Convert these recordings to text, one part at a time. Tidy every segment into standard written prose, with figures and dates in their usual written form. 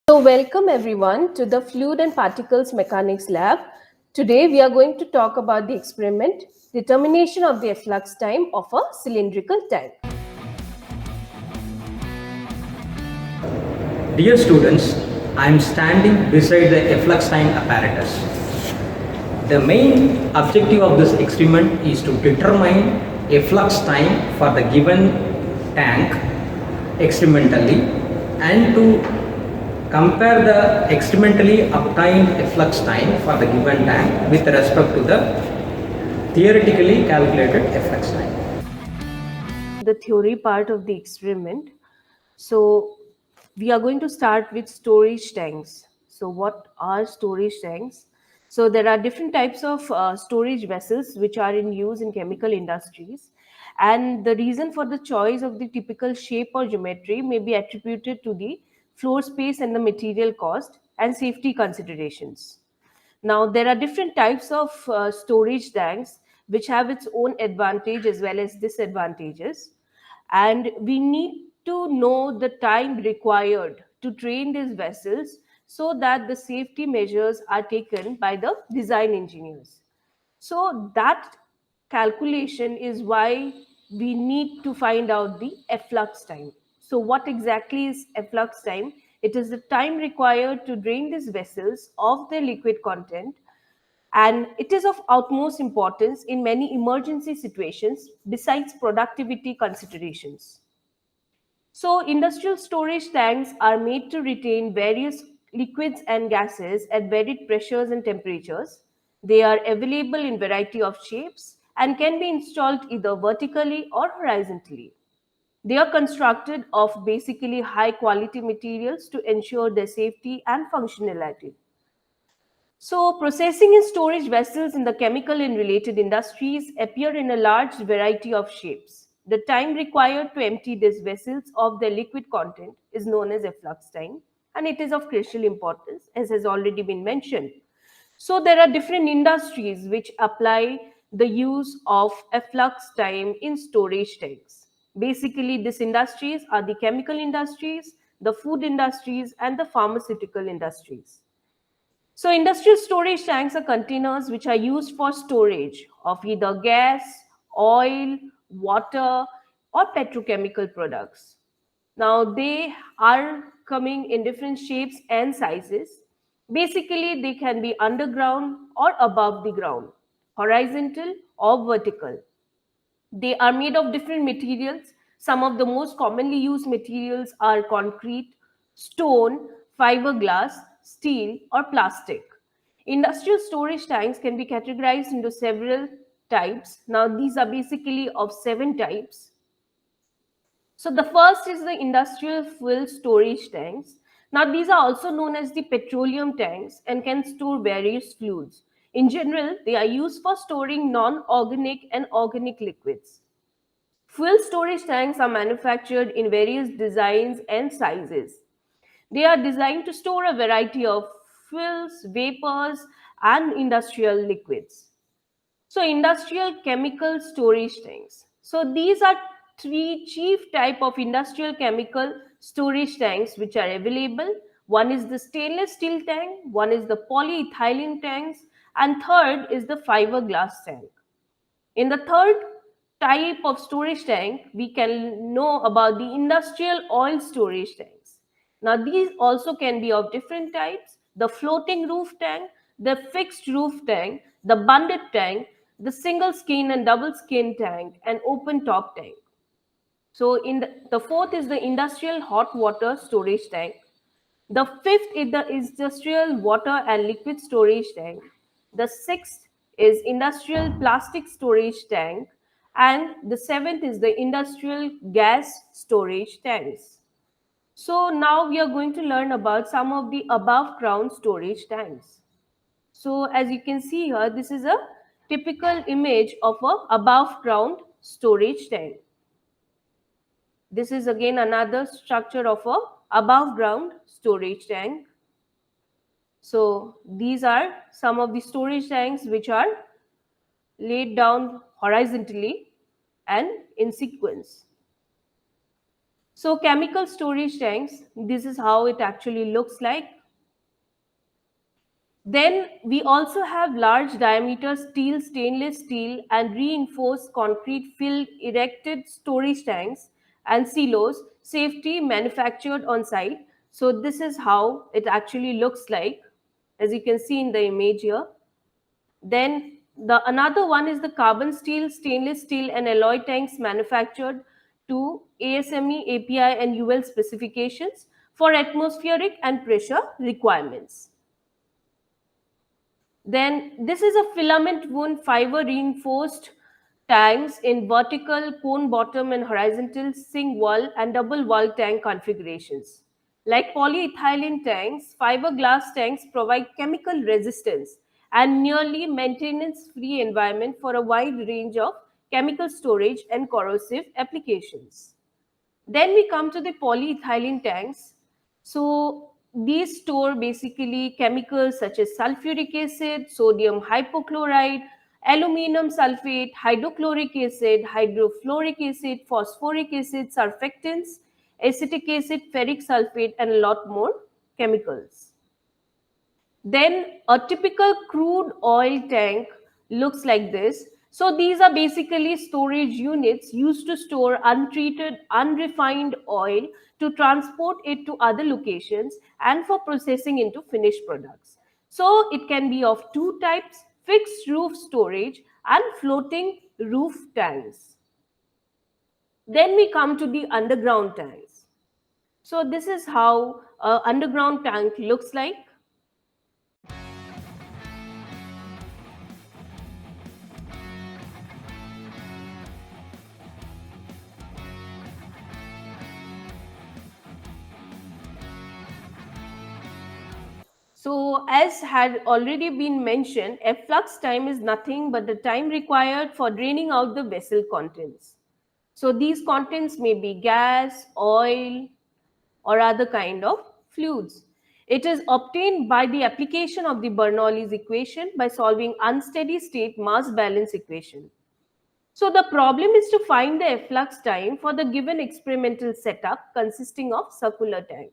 So, welcome everyone to the Fluid and Particles Mechanics Lab. Today, we are going to talk about the experiment determination of the efflux time of a cylindrical tank. Dear students, I am standing beside the efflux time apparatus. The main objective of this experiment is to determine efflux time for the given tank experimentally and to compare the experimentally obtained efflux time for the given tank with respect to the theoretically calculated efflux time. The theory part of the experiment. So, we are going to start with storage tanks. So, what are storage tanks? So, there are different types of storage vessels which are in use in chemical industries. And the reason for the choice of the typical shape or geometry may be attributed to the floor space and the material cost and safety considerations. Now, there are different types of storage tanks which have its own advantage as well as disadvantages. And we need to know the time required to train these vessels so that the safety measures are taken by the design engineers. So, that calculation is why we need to find out the efflux time. So, what exactly is efflux time? It is the time required to drain these vessels of their liquid content, and it is of utmost importance in many emergency situations besides productivity considerations. So, industrial storage tanks are made to retain various liquids and gases at varied pressures and temperatures. They are available in variety of shapes and can be installed either vertically or horizontally. They are constructed of basically high quality materials to ensure their safety and functionality. So, processing and storage vessels in the chemical and related industries appear in a large variety of shapes. The time required to empty these vessels of their liquid content is known as efflux time, and it is of crucial importance, as has already been mentioned. So, there are different industries which apply the use of efflux time in storage tanks. Basically, these industries are the chemical industries, the food industries, and the pharmaceutical industries. So, industrial storage tanks are containers which are used for storage of either gas, oil, water, or petrochemical products. Now, they are coming in different shapes and sizes. Basically, they can be underground or above the ground, horizontal or vertical. They are made of different materials. Some of the most commonly used materials are concrete, stone, fiberglass, steel, or plastic. Industrial storage tanks can be categorized into several types. Now, these are basically of seven types. So the first is the industrial fuel storage tanks. Now these are also known as the petroleum tanks and can store various fluids. In general, they are used for storing non-organic and organic liquids. Fuel storage tanks are manufactured in various designs and sizes. They are designed to store a variety of fuels, vapors, and industrial liquids. So industrial chemical storage tanks. So these are three chief type of industrial chemical storage tanks which are available. One is the stainless steel tank, one is the polyethylene tanks, and third is the fiberglass tank. In the third type of storage tank, we can know about the industrial oil storage tanks. Now, these also can be of different types: the floating roof tank, the fixed roof tank, the bunded tank, the single skin and double skin tank, and open top tank. So, the fourth is the industrial hot water storage tank. The fifth is the industrial water and liquid storage tank. The sixth is industrial plastic storage tank. And the seventh is the industrial gas storage tanks. So now we are going to learn about some of the above ground storage tanks. So as you can see here, this is a typical image of a above ground storage tank. This is again another structure of a above ground storage tank. So these are some of the storage tanks which are laid down horizontally and in sequence. So chemical storage tanks, this is how it actually looks like. Then we also have large diameter steel, stainless steel and reinforced concrete filled erected storage tanks and silos, safety manufactured on site. So this is how it actually looks like, as you can see in the image here. Then the another one is the carbon steel, stainless steel and alloy tanks manufactured to ASME, API and UL specifications for atmospheric and pressure requirements. Then this is a filament wound fiber reinforced tanks in vertical cone bottom and horizontal sink wall and double wall tank configurations. Like polyethylene tanks, fiberglass tanks provide chemical resistance and nearly maintenance free environment for a wide range of chemical storage and corrosive applications. Then we come to the polyethylene tanks. So these store basically chemicals such as sulfuric acid, sodium hypochlorite, aluminum sulfate, hydrochloric acid, hydrofluoric acid, phosphoric acid, surfactants, acetic acid, ferric sulfate, and a lot more chemicals. Then a typical crude oil tank looks like this. So these are basically storage units used to store untreated, unrefined oil to transport it to other locations and for processing into finished products. So it can be of two types: fixed roof storage and floating roof tanks. Then we come to the underground tanks. So this is how an underground tank looks like. So, as had already been mentioned, efflux time is nothing but the time required for draining out the vessel contents. So, these contents may be gas, oil, or other kind of fluids. It is obtained by the application of the Bernoulli's equation by solving unsteady state mass balance equation. So, the problem is to find the efflux time for the given experimental setup consisting of circular tank.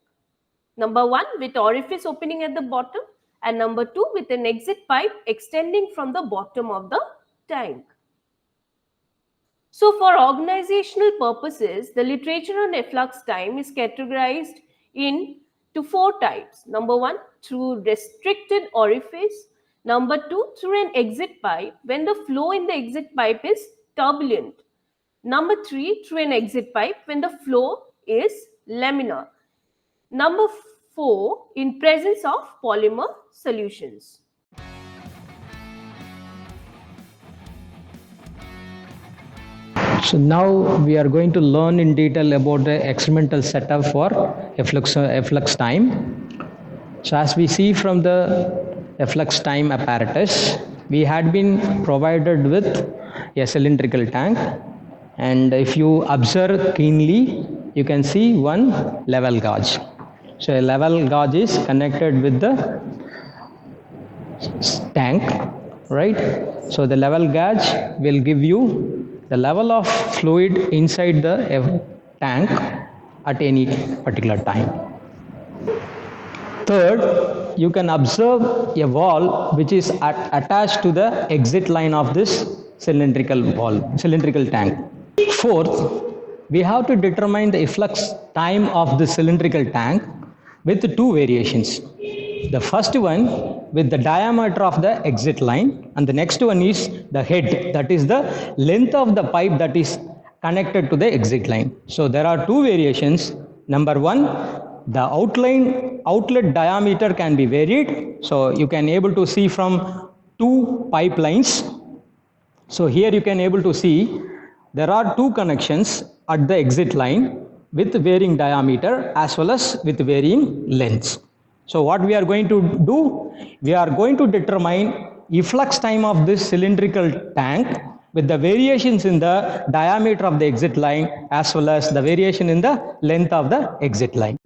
Number one, with orifice opening at the bottom, and number two, with an exit pipe extending from the bottom of the tank. So for organizational purposes, the literature on efflux time is categorized into four types. Number one, through restricted orifice. Number two, through an exit pipe when the flow in the exit pipe is turbulent. Number three, through an exit pipe when the flow is laminar. Number four, in presence of polymer solutions. So now we are going to learn in detail about the experimental setup for efflux time. So as we see from the efflux time apparatus, we had been provided with a cylindrical tank, and if you observe keenly, you can see one level gauge. So a level gauge is connected with the tank, right? So the level gauge will give you the level of fluid inside the tank at any particular time. Third, you can observe a valve which is attached to the exit line of this cylindrical tank. Fourth, we have to determine the efflux time of the cylindrical tank with two variations. The first one with the diameter of the exit line, and the next one is the head, that is the length of the pipe that is connected to the exit line. So there are two variations. Number one, the outlet diameter can be varied. So you can able to see from two pipelines. So here you can able to see there are two connections at the exit line with varying diameter as well as with varying lengths. So what we are going to do, we are going to determine efflux time of this cylindrical tank with the variations in the diameter of the exit line as well as the variation in the length of the exit line.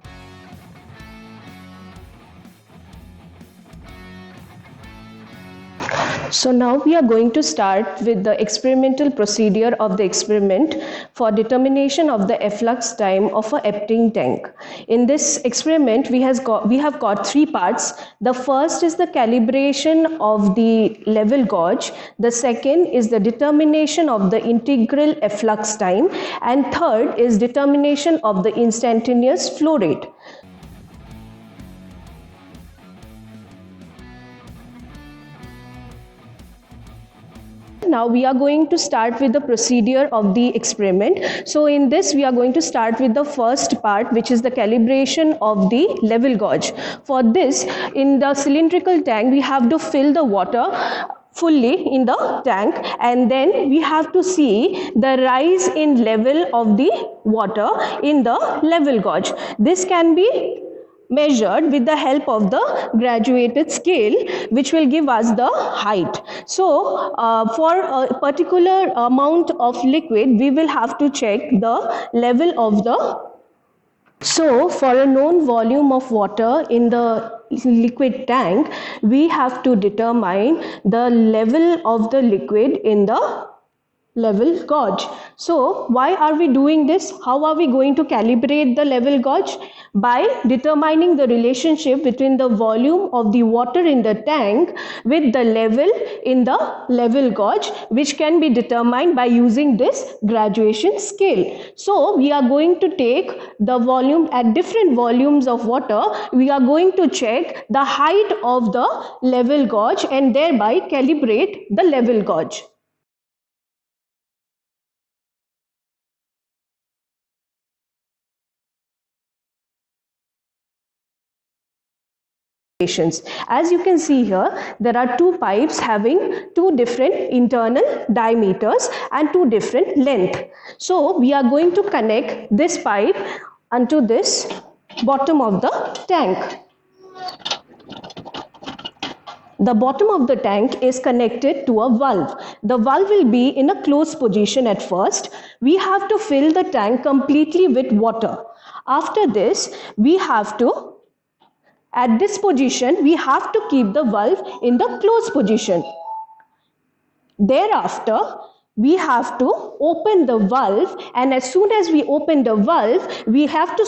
So now we are going to start with the experimental procedure of the experiment for determination of the efflux time of a emptying tank. In this experiment, we have got three parts. The first is the calibration of the level gauge. The second is the determination of the integral efflux time. And third is determination of the instantaneous flow rate. Now we are going to start with the procedure of the experiment. So in this we are going to start with the first part, which is the calibration of the level gauge. For this, in the cylindrical tank we have to fill the water fully in the tank, and then we have to see the rise in level of the water in the level gauge. This can be measured with the help of the graduated scale, which will give us the height. So for a particular amount of liquid, we will have to check the level of the. So for a known volume of water in the liquid tank, we have to determine the level of the liquid in the level gauge. So why are we doing this? How are we going to calibrate the level gauge? By determining the relationship between the volume of the water in the tank with the level in the level gauge, which can be determined by using this graduation scale. So we are going to take the volume at different volumes of water. We are going to check the height of the level gauge and thereby calibrate the level gauge. As you can see here, there are two pipes having two different internal diameters and two different length. So we are going to connect this pipe onto this bottom of the tank. The bottom of the tank is connected to a valve. The valve will be in a closed position at first. We have to fill the tank completely with water. After this, we have to at this position, we have to keep the valve in the closed position. Thereafter, we have to open the valve, and as soon as we open the valve, we have to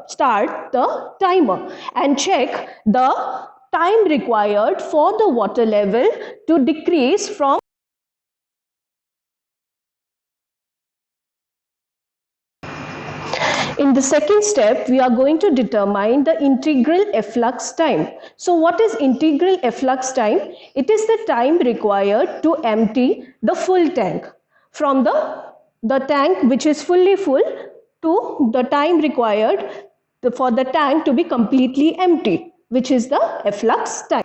start the timer and check the time required for the water level to decrease from. In the second step, we are going to determine the integral efflux time. So what is integral efflux time? It is the time required to empty the full tank. From the tank which is fully full to the time required for the tank to be completely empty, which is the efflux time.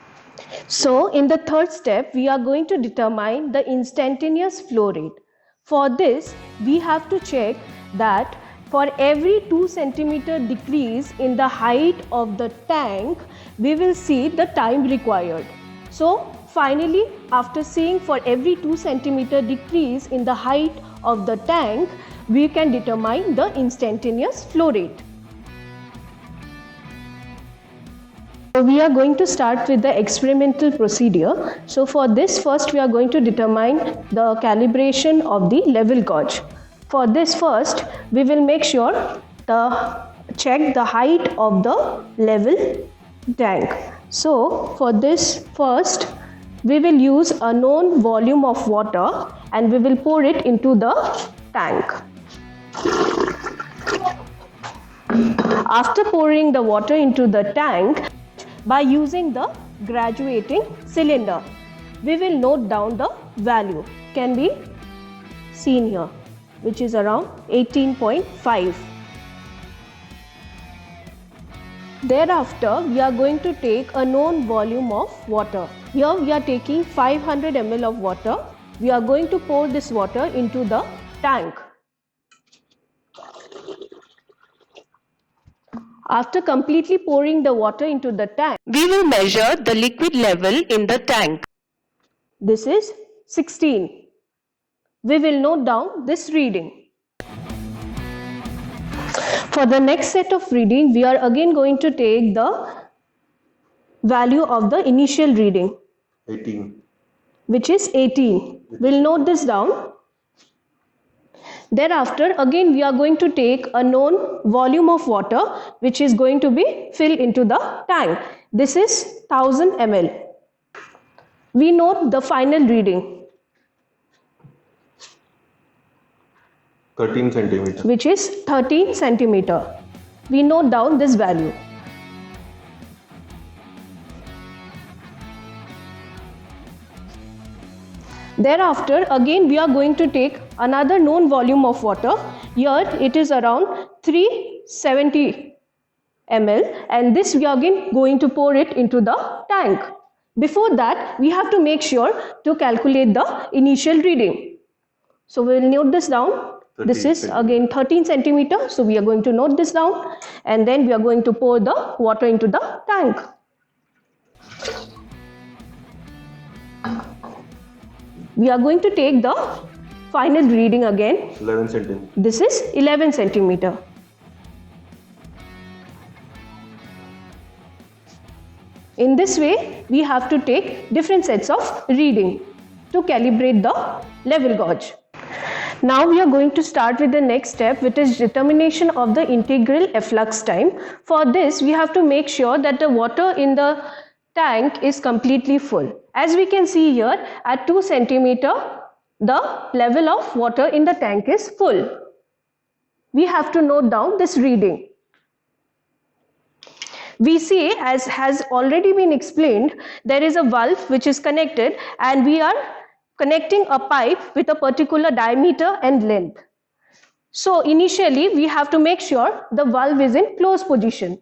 So in the third step, we are going to determine the instantaneous flow rate. For this, we have to check that for every 2 centimeter decrease in the height of the tank, we will see the time required. So finally, after seeing for every 2 centimeter decrease in the height of the tank, we can determine the instantaneous flow rate. So we are going to start with the experimental procedure. So for this, first we are going to determine the calibration of the level gauge. For this, first we will make sure check the height of the level tank. So for this, first we will use a known volume of water and we will pour it into the tank. After pouring the water into the tank, by using the graduating cylinder, we will note down the value, can be seen here, which is around 18.5. Thereafter, we are going to take a known volume of water. Here we are taking 500 ml of water. We are going to pour this water into the tank. After completely pouring the water into the tank, we will measure the liquid level in the tank. This is 16. We will note down this reading. For the next set of reading, we are again going to take the value of the initial reading. 18. which is 18. We'll note this down. Thereafter, again we are going to take a known volume of water which is going to be filled into the tank. This is 1000 ml. We note the final reading, 13 centimeter. which is 13 centimeter. We note down this value. Thereafter, again we are going to take another known volume of water. Here it is around 370 ml, and this we are again going to pour it into the tank. Before that, we have to make sure to calculate the initial reading. So we will note this down. This 13 is again 13 centimeter. So we are going to note this down, and then we are going to pour the water into the tank. We are going to take the final reading again. 11 centimeter. This is 11 centimeter. In this way, we have to take different sets of reading to calibrate the level gauge. Now we are going to start with the next step, which is determination of the integral efflux time. For this, we have to make sure that the water in the tank is completely full. As we can see here, at 2 centimeter, the level of water in the tank is full. We have to note down this reading. We see, as has already been explained, there is a valve which is connected, and we are connecting a pipe with a particular diameter and length. So initially we have to make sure the valve is in closed position.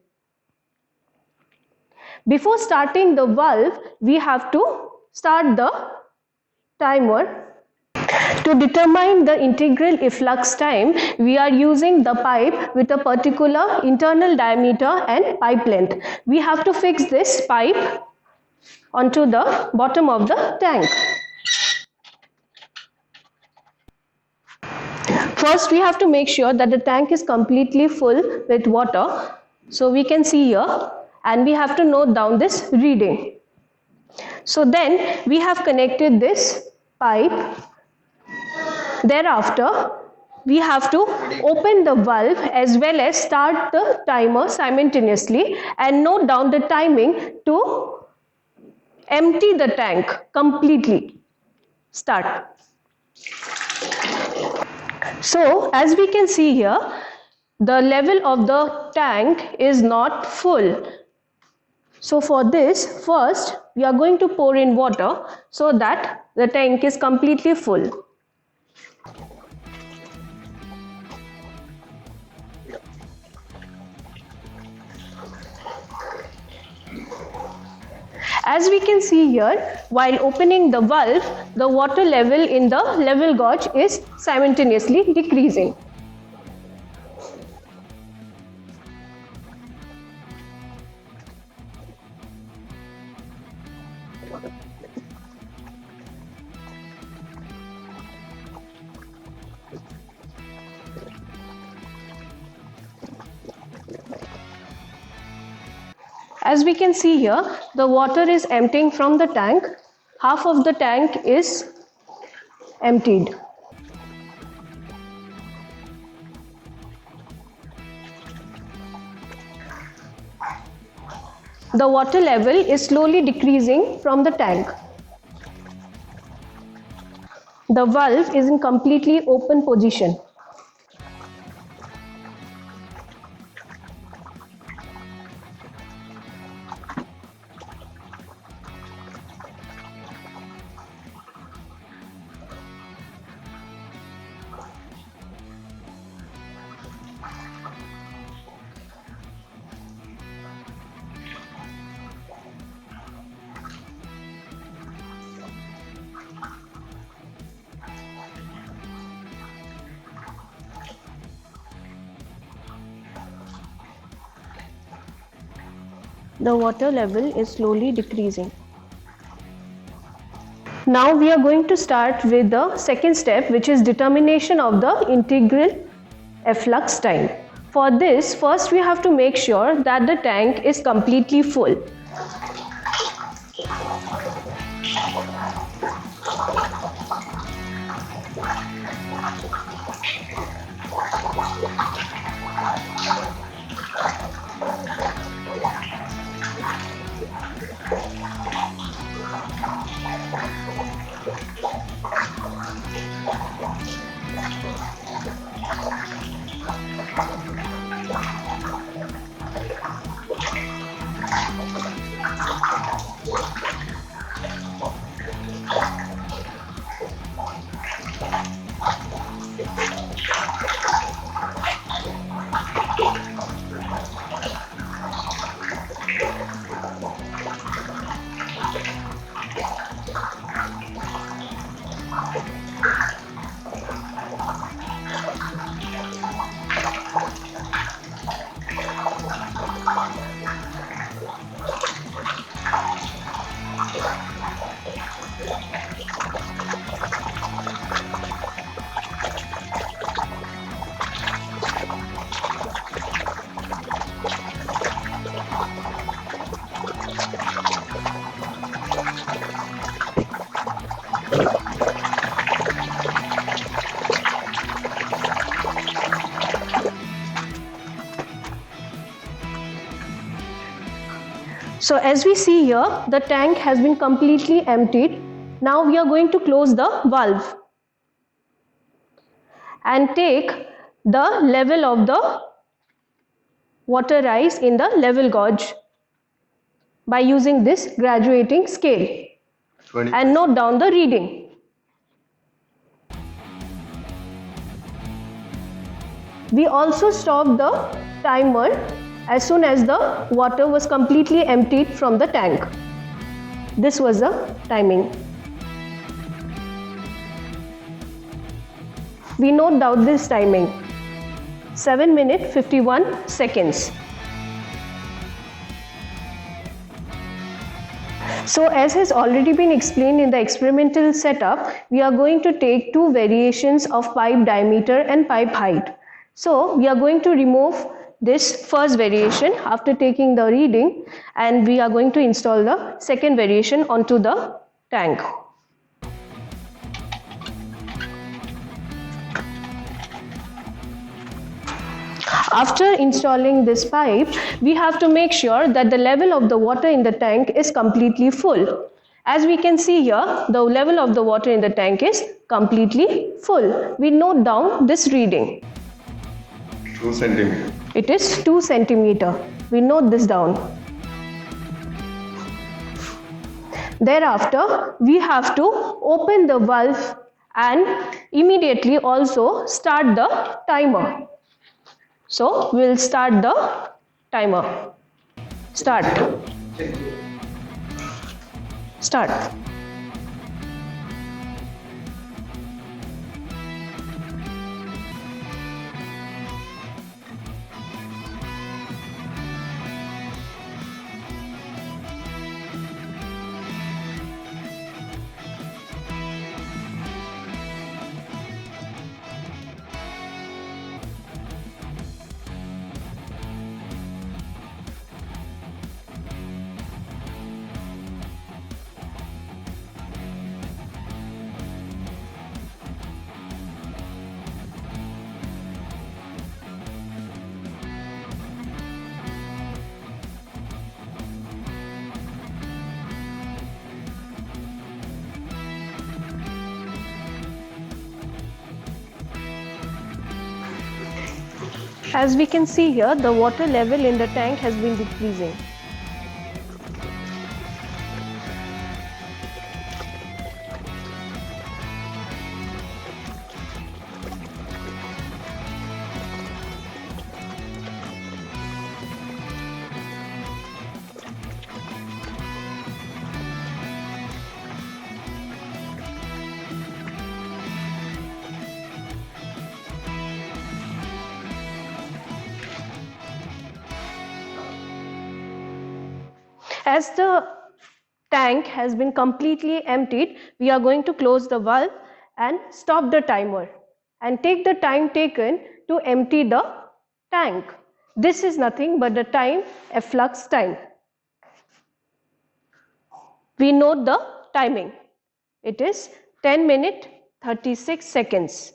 Before starting the valve, we have to start the timer. To determine the integral efflux time, we are using the pipe with a particular internal diameter and pipe length. We have to fix this pipe onto the bottom of the tank. First, we have to make sure that the tank is completely full with water. So we can see here, and we have to note down this reading. So then we have connected this pipe. Thereafter, we have to open the valve as well as start the timer simultaneously and note down the timing to empty the tank completely. Start. So, as we can see here, the level of the tank is not full. So for this, first we are going to pour in water so that the tank is completely full. As we can see here, while opening the valve, the water level in the level gauge is simultaneously decreasing. As we can see here, the water is emptying from the tank. Half of the tank is emptied. The water level is slowly decreasing from the tank. The valve is in completely open position. The water level is slowly decreasing. Now we are going to start with the second step, which is determination of the integral efflux time. For this, first we have to make sure that the tank is completely full. So as we see here, the tank has been completely emptied. Now we are going to close the valve and take the level of the water rise in the level gauge by using this graduating scale 20. and note down the reading. We also stopped the timer as soon as the water was completely emptied from the tank. This was the timing. We note down this timing, 7 minutes 51 seconds. So as has already been explained in the experimental setup, we are going to take two variations of pipe diameter and pipe height. So we are going to remove this first variation after taking the reading, and we are going to install the second variation onto the tank. After installing this pipe, we have to make sure that the level of the water in the tank is completely full. As we can see here, the level of the water in the tank is completely full. We note down this reading. 2 centimeter. It is 2 centimeter. We note this down. Thereafter, we have to open the valve and immediately also start the timer. So we'll start the timer. Start. Start. As we can see here, the water level in the tank has been decreasing. As the tank has been completely emptied, we are going to close the valve and stop the timer and take the time taken to empty the tank. This is nothing but the time efflux time. We note the timing. It is 10 minutes 36 seconds.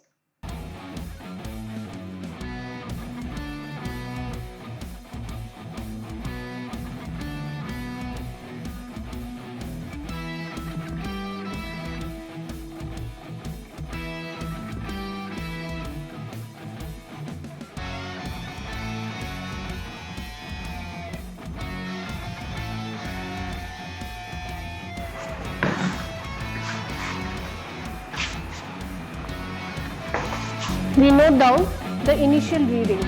We note down the initial reading.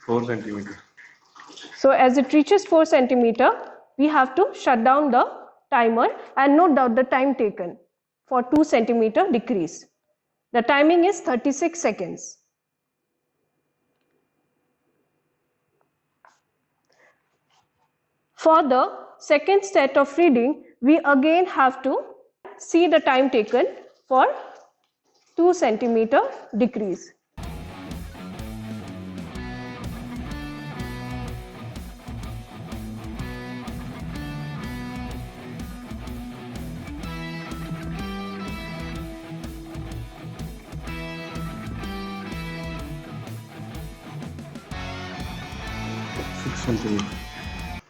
Four centimeter. So as it reaches 4 centimeter, we have to shut down the timer and note down the time taken, for 2 centimeter decrease. The timing is 36 seconds. For the second set of reading, we again have to see the time taken for 2 centimeter decrease.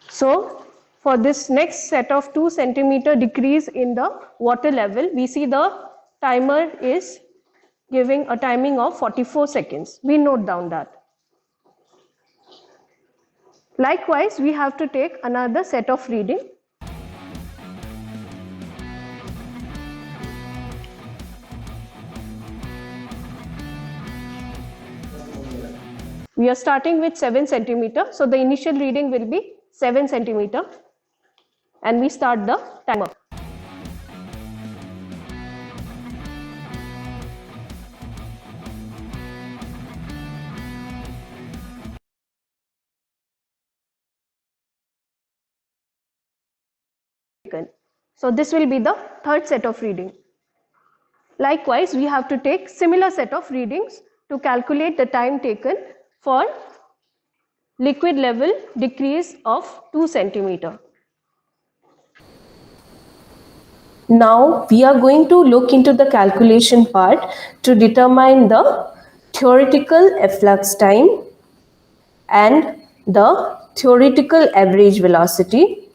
So, for this next set of 2 centimeter decrease in the water level, we see the timer is giving a timing of 44 seconds. We note down that. Likewise, we have to take another set of reading. We are starting with 7 centimeter. So the initial reading will be 7 centimeter. And we start the timer. So this will be the third set of reading. Likewise, we have to take similar set of readings to calculate the time taken for liquid level decrease of 2 centimeter. Now we are going to look into the calculation part to determine the theoretical efflux time and the theoretical average velocity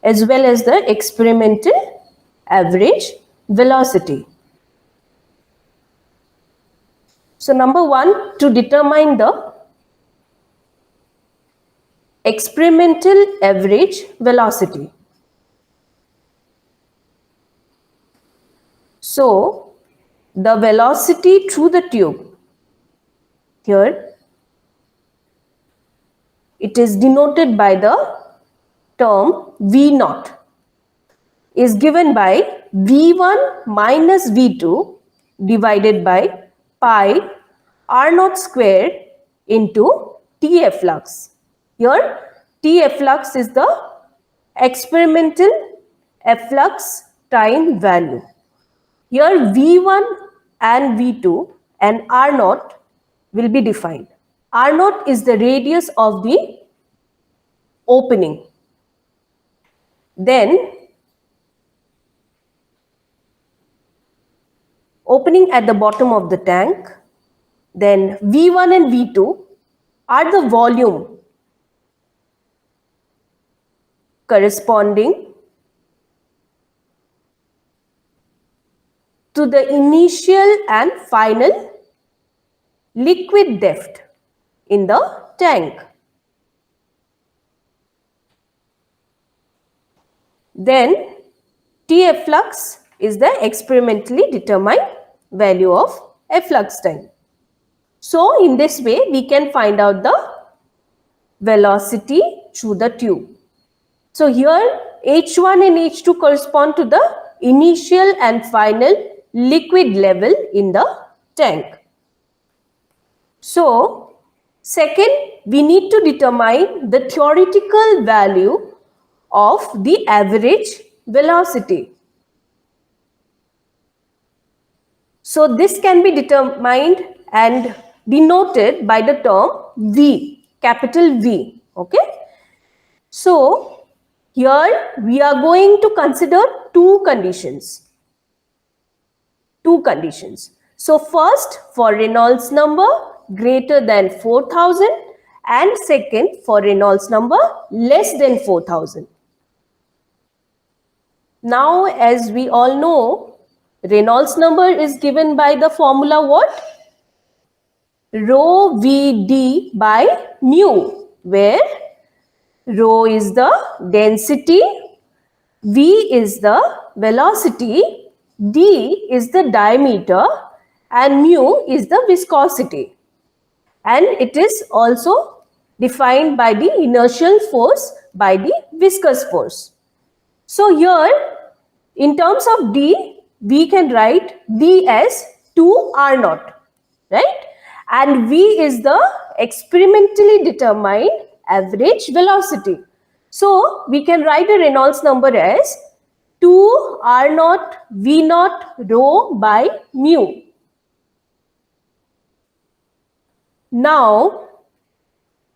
as well as the experimental average velocity. So number one, to determine the experimental average velocity. So the velocity through the tube, here it is denoted by the term V naught, is given by V1 minus V2 divided by pi R naught square into T efflux. Here T efflux is the experimental efflux time value. Here V1 and V2 and R naught will be defined. R naught is the radius of the opening. Then opening at the bottom of the tank, then V1 and V2 are the volume corresponding to the initial and final liquid depth in the tank. Then T efflux is the experimentally determined value of efflux time. So in this way we can find out the velocity through the tube. So here H1 and H2 correspond to the initial and final liquid level in the tank. So second, we need to determine the theoretical value of the average velocity. So this can be determined and denoted by the term V, capital V. Okay. So here we are going to consider two conditions. So first, for Reynolds number greater than 4000 and second for Reynolds number less than 4000. Now as we all know, Reynolds number is given by the formula what? Rho Vd by mu, where rho is the density, V is the velocity, d is the diameter and mu is the viscosity. And it is also defined by the inertial force by the viscous force. So here in terms of d, we can write D as 2 R naught, right? And V is the experimentally determined average velocity. So we can write a Reynolds number as 2 R naught V naught rho by mu. Now,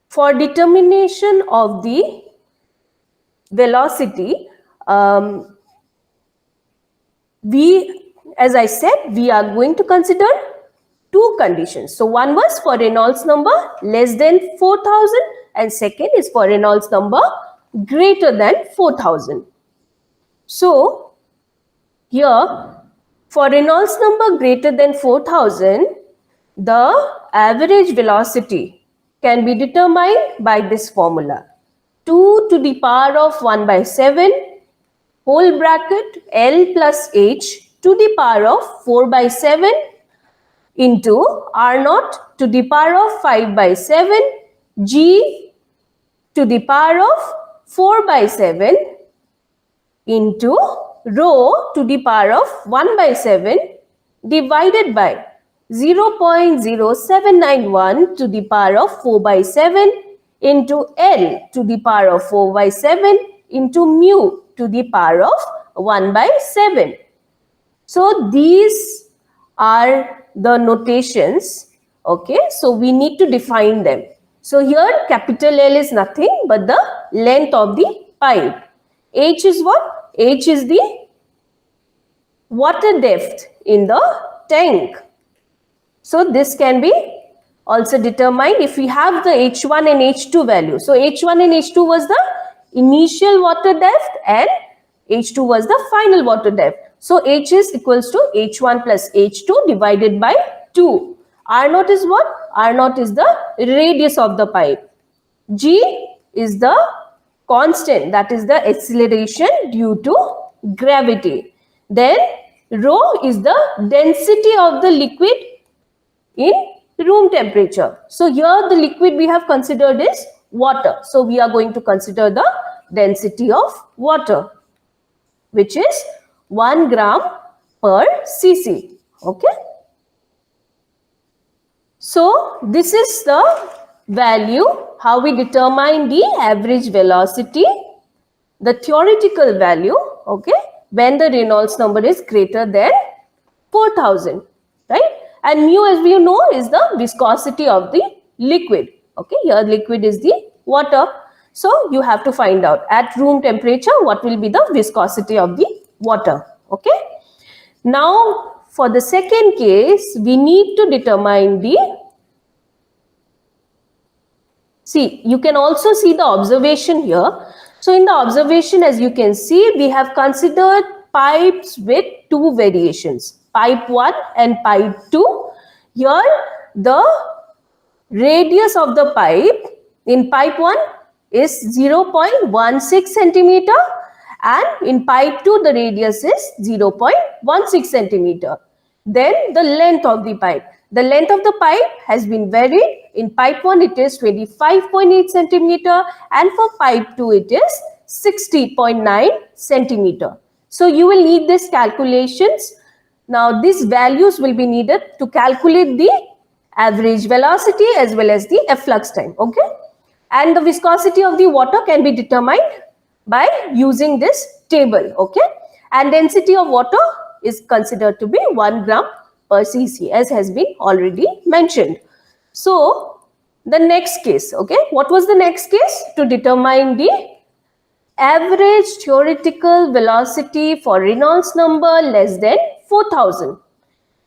for determination of the velocity, as I said, we are going to consider two conditions. So one was for Reynolds number less than 4000 and second is for Reynolds number greater than 4000. So here for Reynolds number greater than 4000, the average velocity can be determined by this formula. 2 to the power of 1 by 7 whole bracket L plus H to the power of 4 by 7 into R naught to the power of 5 by 7 G to the power of 4 by 7 into rho to the power of 1 by 7 divided by 0.0791 to the power of 4 by 7 into L to the power of 4 by 7 into mu to the power of 1 by 7. So these are the notations, okay? So we need to define them. So here capital L is nothing but the length of the pipe. H is what? H is the water depth in the tank. So this can be also determined if we have the H1 and H2 value. So H1 and H2 was the initial water depth and H2 was the final water depth. So H is equals to H1 plus H2 divided by 2. R naught is what? R naught is the radius of the pipe. G is the constant, that is the acceleration due to gravity. Then rho is the density of the liquid in room temperature. So here the liquid we have considered is water. So we are going to consider the density of water, which is 1 gram per cc. Okay. So this is the value, how we determine the average velocity, the theoretical value, okay, when the Reynolds number is greater than 4000, right? And mu, as we know, is the viscosity of the liquid. Okay, here liquid is the water. So you have to find out at room temperature what will be the viscosity of the water. Okay. Now for the second case, we need to determine the, see, you can also see the observation here. So in the observation, as you can see, we have considered pipes with two variations, pipe 1 and pipe 2. Here the radius of the pipe in pipe 1 is 0.16 centimeter and in pipe 2 the radius is 0.16 centimeter. Then the length of the pipe. The length of the pipe has been varied. In pipe 1 it is 25.8 centimeter and for pipe 2 it is 60.9 centimeter. So you will need these calculations. Now these values will be needed to calculate the average velocity as well as the efflux time. Okay. And the viscosity of the water can be determined by using this table. Okay. And density of water is considered to be 1 gram per cc, as has been already mentioned. So the next case, okay, what was the next case? To determine the average theoretical velocity for Reynolds number less than 4000.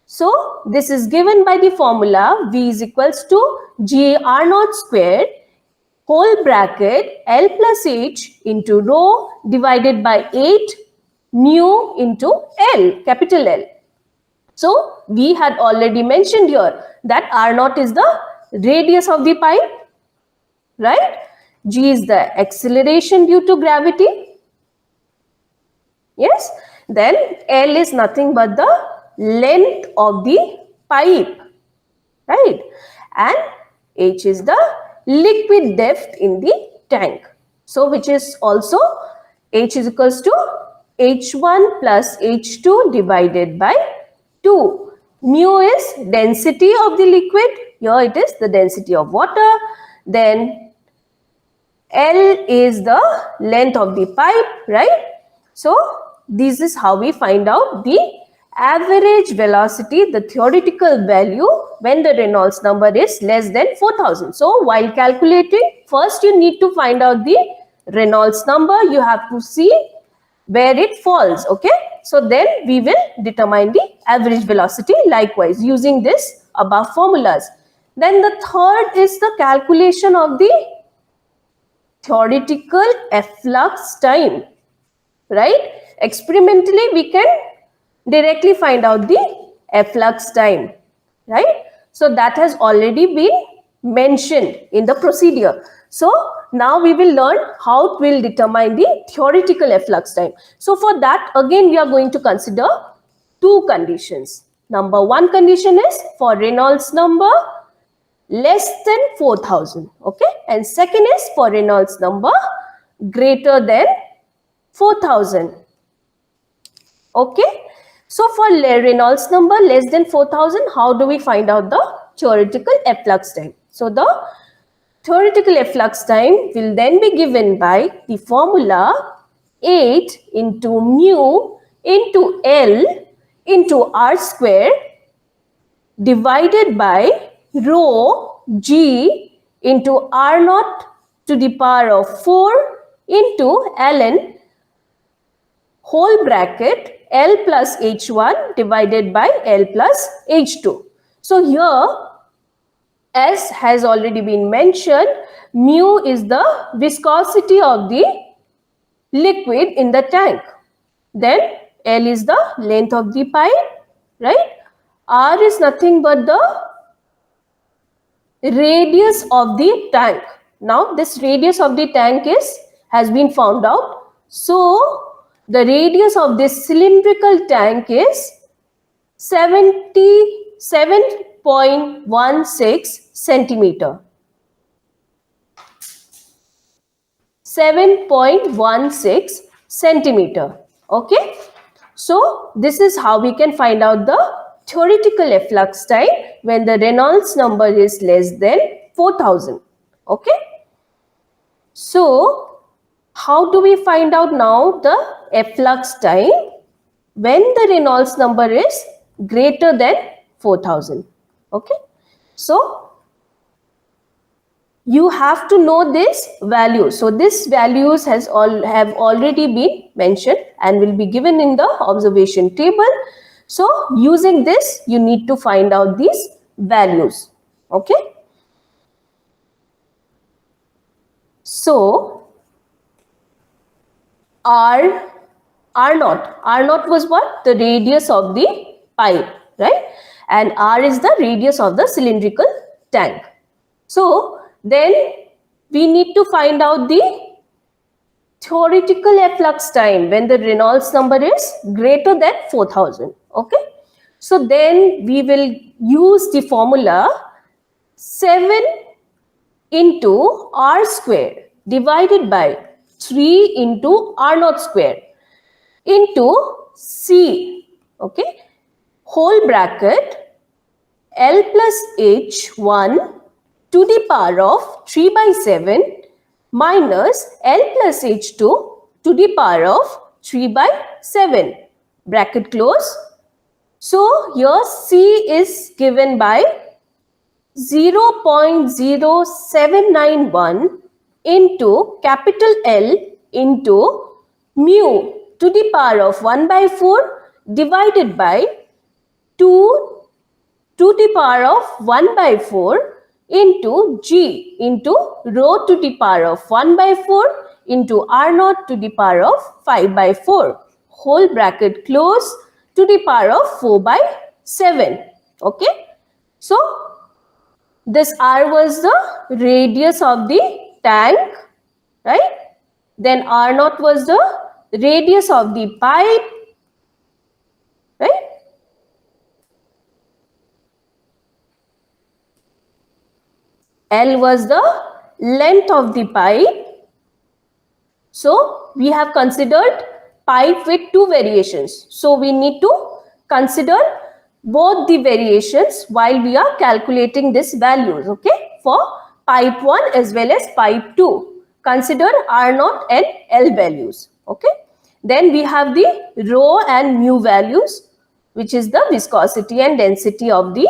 So this is given by the formula V is equals to G R naught squared whole bracket L plus H into rho divided by 8 mu into L, capital L. So we had already mentioned here that R naught is the radius of the pipe, right? G is the acceleration due to gravity. Yes. Then L is nothing but the length of the pipe, right? And H is the liquid depth in the tank. So which is also H is equals to H1 plus H2 divided by 2. Mu is density of the liquid. Here it is the density of water. Then L is the length of the pipe, right? So this is how we find out the average velocity, the theoretical value when the Reynolds number is less than 4000. So while calculating, first you need to find out the Reynolds number. You have to see where it falls, okay? So then we will determine the average velocity likewise using this above formulas. Then the third is the calculation of the theoretical efflux time, right? Experimentally we can directly find out the efflux time, right? So that has already been mentioned in the procedure. So now we will learn how it will determine the theoretical efflux time. So for that again we are going to consider two conditions. Number one condition is for Reynolds number less than 4000, okay? And second is for Reynolds number greater than 4000, okay? So for Reynolds number less than 4000, how do we find out the theoretical efflux time? So the theoretical efflux time will then be given by the formula 8 into mu into L into R square divided by rho G into R naught to the power of 4 into ln whole bracket L plus H1 divided by L plus H2. So here, as has already been mentioned, mu is the viscosity of the liquid in the tank. Then L is the length of the pipe, right? R is nothing but the radius of the tank. Now this radius of the tank has been found out. So the radius of this cylindrical tank is 77.16 centimeter. 7.16 centimeter. Okay. So this is how we can find out the theoretical efflux time when the Reynolds number is less than 4000. Okay. So how do we find out now the efflux time when the Reynolds number is greater than 4000? Okay. So you have to know this value. So this values have already been mentioned and will be given in the observation table. So using this, you need to find out these values. Okay. So R naught was what? The radius of the pipe, right? And R is the radius of the cylindrical tank. So then we need to find out the theoretical efflux time when the Reynolds number is greater than 4000. Okay. So then we will use the formula 7 into R square divided by 3 into R naught square into C, okay, whole bracket L plus H1 to the power of 3 by 7 minus L plus H2 to the power of 3 by 7, bracket close. So here C is given by 0.0791 into capital L into mu to the power of 1 by 4 divided by 2 to the power of 1 by 4 into G into rho to the power of 1 by 4 into R naught to the power of 5 by 4, whole bracket close, to the power of 4 by 7. Okay. So this R was the radius of the tank, right? Then R naught was the radius of the pipe, right? L was the length of the pipe. So we have considered pipe with two variations. So we need to consider both the variations while we are calculating these values, okay, for pipe 1 as well as pipe 2. Consider R0 and L values, okay. Then we have the rho and mu values, which is the viscosity and density of the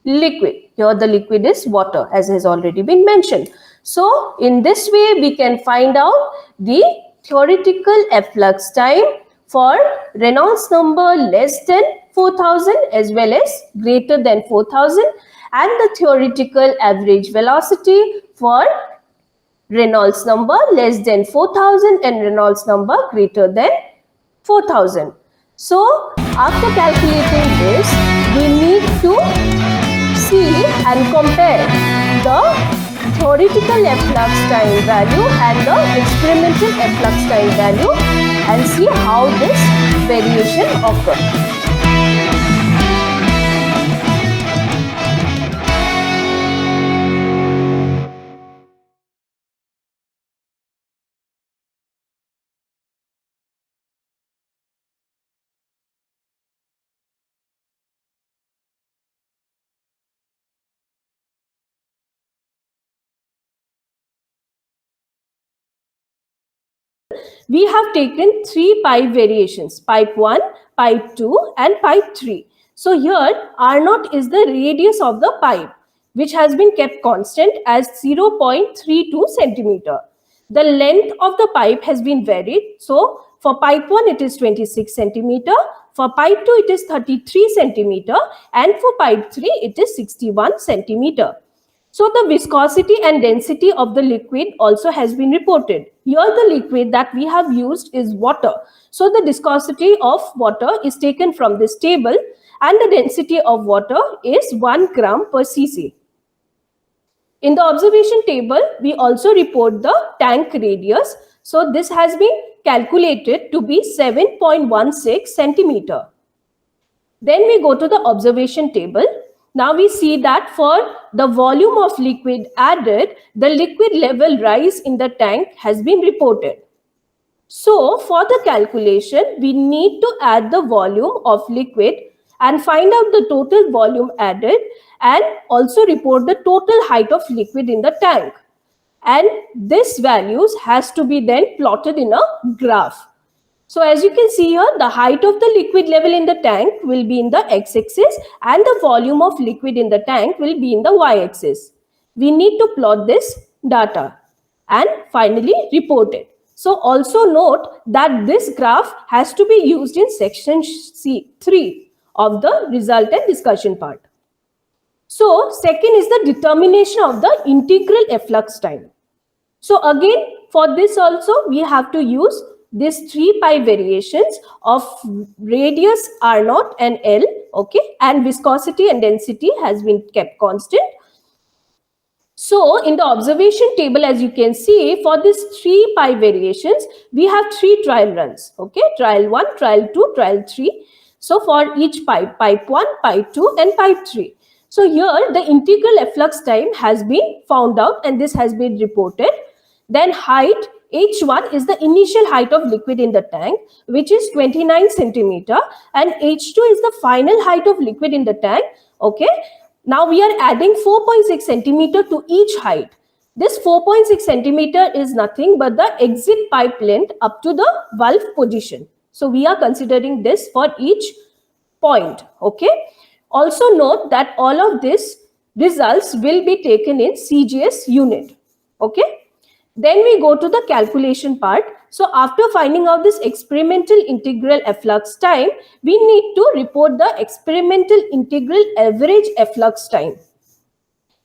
liquid. Here the liquid is water, as has already been mentioned. So in this way we can find out the theoretical efflux time for Reynolds number less than 4000 as well as greater than 4000, and the theoretical average velocity for Reynolds number less than 4000 and Reynolds number greater than 4000. So after calculating this, we need to see and compare the theoretical efflux time value and the experimental efflux time value and see how this variation occurs. We have taken three pipe variations, pipe 1, pipe 2 and pipe 3. So here R0 is the radius of the pipe, which has been kept constant as 0.32 centimeter. The length of the pipe has been varied. So for pipe 1 it is 26 centimeter, for pipe 2 it is 33 centimeter, and for pipe 3 it is 61 centimeter. So the viscosity and density of the liquid also has been reported. Here the liquid that we have used is water. So the viscosity of water is taken from this table, and the density of water is 1 gram per cc. In the observation table, we also report the tank radius. So this has been calculated to be 7.16 centimeter. Then we go to the observation table. Now we see that for the volume of liquid added, the liquid level rise in the tank has been reported. So for the calculation, we need to add the volume of liquid and find out the total volume added, and also report the total height of liquid in the tank. And this values has to be then plotted in a graph. So as you can see here, the height of the liquid level in the tank will be in the x-axis and the volume of liquid in the tank will be in the y-axis. We need to plot this data and finally report it. So also note that this graph has to be used in section C3 of the result and discussion part. So second is the determination of the integral efflux time. So again, for this also we have to use these three pi variations of radius R0 and L, okay, and viscosity and density has been kept constant. So in the observation table, as you can see, for these three pi variations, we have three trial runs, okay, trial 1, trial 2, trial 3. So for each pipe, pipe 1, pipe 2 and pipe 3. So here the integral efflux time has been found out and this has been reported. Then height, H1 is the initial height of liquid in the tank, which is 29 centimeter, and H2 is the final height of liquid in the tank, okay. Now we are adding 4.6 centimeter to each height. This 4.6 centimeter is nothing but the exit pipe length up to the valve position. So we are considering this for each point, okay. Also note that all of this results will be taken in CGS unit, okay. Then we go to the calculation part. So after finding out this experimental integral efflux time, we need to report the experimental integral average efflux time.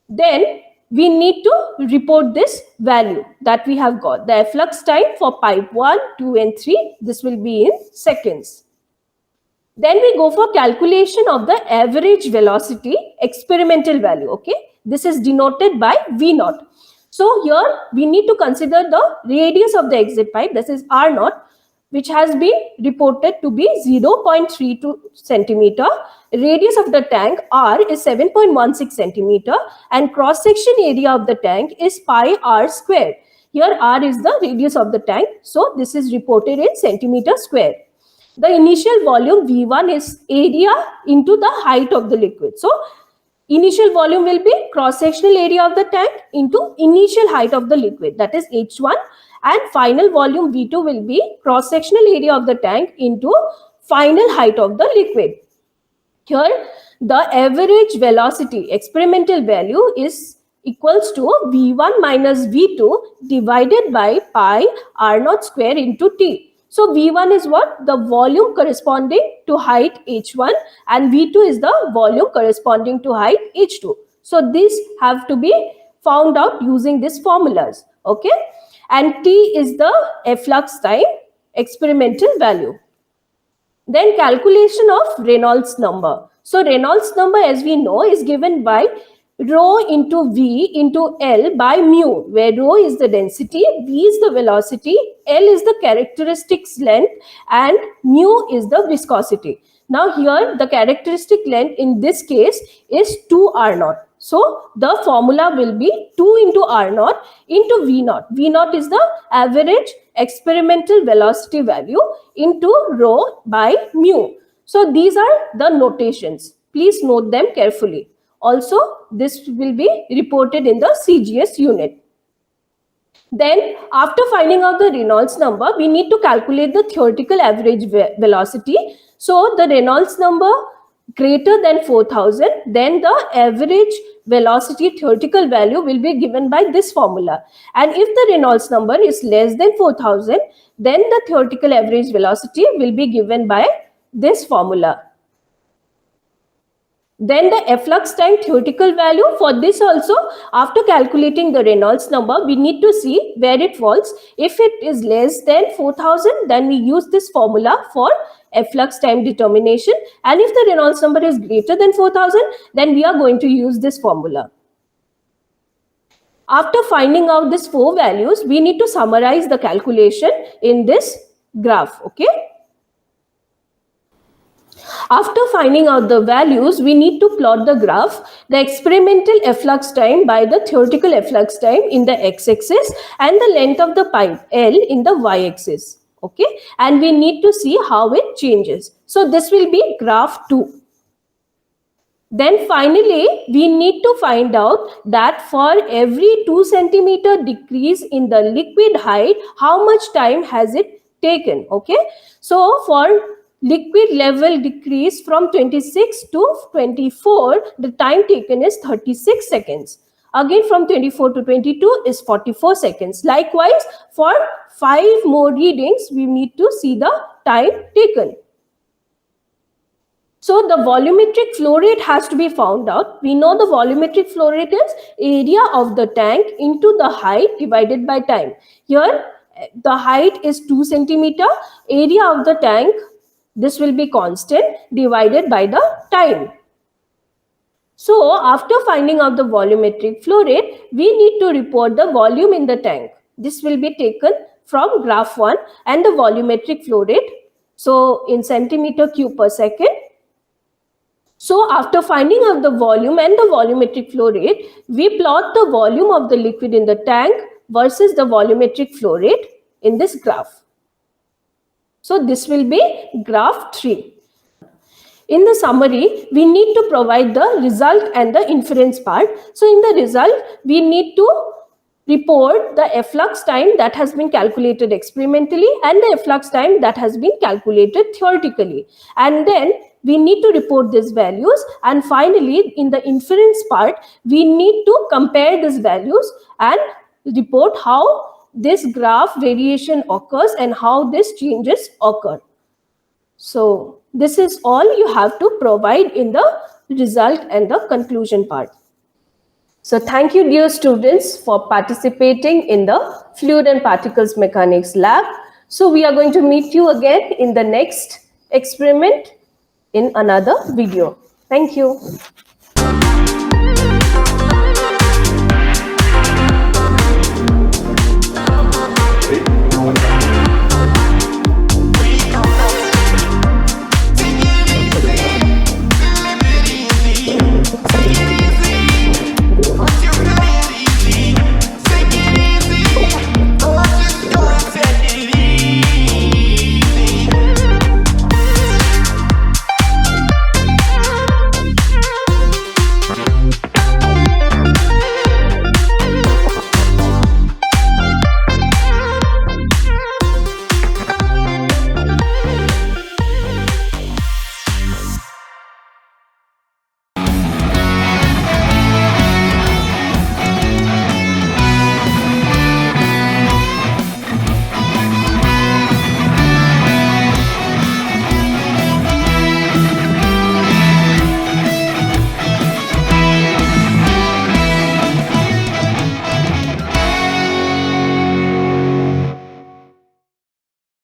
Then we need to report this value that we have got. The efflux time for pipe 1, 2 and 3, this will be in seconds. Then we go for calculation of the average velocity experimental value, okay. This is denoted by V0. So here we need to consider the radius of the exit pipe, this is R0, which has been reported to be 0.32 centimeter. Radius of the tank R is 7.16 centimeter and cross section area of the tank is pi R square. Here r is the radius of the tank, so this is reported in centimeter square. The initial volume V1 is area into the height of the liquid. So initial volume will be cross-sectional area of the tank into initial height of the liquid, that is H1, and final volume V2 will be cross-sectional area of the tank into final height of the liquid. Here the average velocity experimental value is equals to V1 minus V2 divided by pi R0 square into T. So V1 is what? The volume corresponding to height H1, and V2 is the volume corresponding to height H2. So these have to be found out using these formulas. Okay. And T is the efflux time experimental value. Then calculation of Reynolds number. So Reynolds number, as we know, is given by rho into V into L by mu, where rho is the density, V is the velocity, L is the characteristics length, and mu is the viscosity. Now here the characteristic length in this case is 2R0. So the formula will be 2 into R0 into V0. V0 is the average experimental velocity value into rho by mu. So these are the notations. Please note them carefully. Also, this will be reported in the CGS unit. Then, after finding out the Reynolds number, we need to calculate the theoretical average velocity. So, the Reynolds number greater than 4000, then the average velocity theoretical value will be given by this formula. And if the Reynolds number is less than 4000, then the theoretical average velocity will be given by this formula. Then the efflux time theoretical value, for this also, after calculating the Reynolds number, we need to see where it falls. If it is less than 4000, then we use this formula for efflux time determination. And if the Reynolds number is greater than 4000, then we are going to use this formula. After finding out these 4 values, we need to summarize the calculation in this graph. Okay. After finding out the values, we need to plot the graph, the experimental efflux time by the theoretical efflux time in the x-axis and the length of the pipe L in the y-axis. Okay, and we need to see how it changes. So this will be graph 2. Then finally, we need to find out that for every 2 centimeter decrease in the liquid height, how much time has it taken? Okay, so for liquid level decrease from 26 to 24, the time taken is 36 seconds. Again, from 24 to 22 is 44 seconds. Likewise, for 5 more readings, we need to see the time taken. So the volumetric flow rate has to be found out. We know the volumetric flow rate is area of the tank into the height divided by time. Here, the height is 2 centimeter, area of the tank, this will be constant, divided by the time. So after finding out the volumetric flow rate, we need to report the volume in the tank. This will be taken from graph 1 and the volumetric flow rate. So in centimeter cube per second. So after finding out the volume and the volumetric flow rate, we plot the volume of the liquid in the tank versus the volumetric flow rate in this graph. So this will be graph 3. In the summary, we need to provide the result and the inference part. So in the result, we need to report the efflux time that has been calculated experimentally and the efflux time that has been calculated theoretically. And then we need to report these values. And finally, in the inference part, we need to compare these values and report how this graph variation occurs and how these changes occur. So this is all you have to provide in the result and the conclusion part. So thank you, dear students, for participating in the Fluid and Particles Mechanics lab. So we are going to meet you again in the next experiment in another video. Thank you.